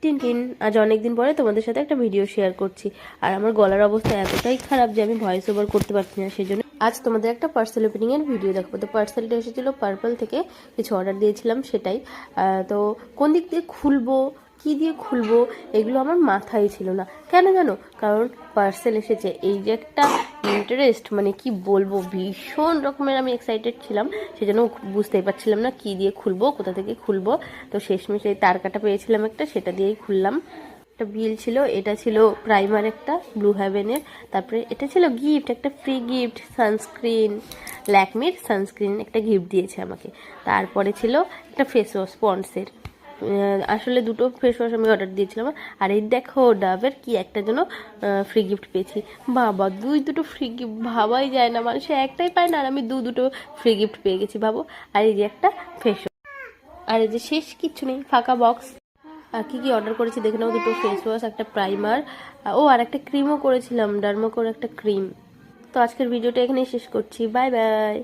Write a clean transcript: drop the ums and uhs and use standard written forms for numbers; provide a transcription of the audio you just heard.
Tin tin, আজ অনেকদিন পরে তোমাদের সাথে একটা ভিডিও শেয়ার করছি। আর আমার গলার অবস্থা এতটাই খারাপ যে আমি ভয়েস ওভার করতে পারছি না, সেই জন্য আজ তোমাদের একটা পার্সেল ওপেনিং এর ভিডিও দেখাবো। তো পার্সেলটা এসেছিল পার্পল থেকে, কিছু অর্ডার দিয়েছিলাম সেটাই। তো কোন দিক দিয়ে খুলবো, কি দিয়ে খুলবো, এগুলো আমার মাথায় ছিল না। কেন জানো? কারণ পার্সেল এসেছে, এই যে একটা ইন্টারেস্ট, মানে কি বলবো, ভীষণ রকমের আমি এক্সাইটেড ছিলাম, সেজন্য বুঝতেই পারছিলাম না কি দিয়ে খুলবো, কোথা থেকে খুলবো। তো শেষমেশ এই তার কাটা পেয়েছিলাম একটা, সেটা দিয়েই খুললাম। একটা বিল ছিল, এটা ছিল প্রাইমার একটা ব্লু হেভেনের, তারপরে এটা ছিল গিফট, একটা ফ্রি গিফট, সানস্ক্রিন, ল্যাকমির সানস্ক্রিন একটা গিফট দিয়েছে আমাকে। তারপরে ছিল একটা ফেস ওয়াশ পন্ডসের, আসলে দুটো ফেস ওয়াশ আমি অর্ডার দিয়েছিলাম। আর এই দেখো ডাবের কি একটা যেন ফ্রি গিফট পেয়েছি। বাবা, দুটো ফ্রি গিফট, ভাবাই যায় না, মানুষ একটাই পায় না, আর আমি দুটো ফ্রি গিফট পেয়ে গেছি, ভাবো। আর এই যে একটা ফেস ওয়াশ, আর এই যে শেষ কিচ্ছু নেই, ফাঁকা বক্স। আর কি কি অর্ডার করেছি দেখে নাও, দুটো ফেস ওয়াশ, একটা প্রাইমার, ও আর একটা ক্রিমও করেছিলাম, ডার্মাকোর একটা ক্রিম। তো আজকের ভিডিওটা এখানেই শেষ করছি, বাই বাই।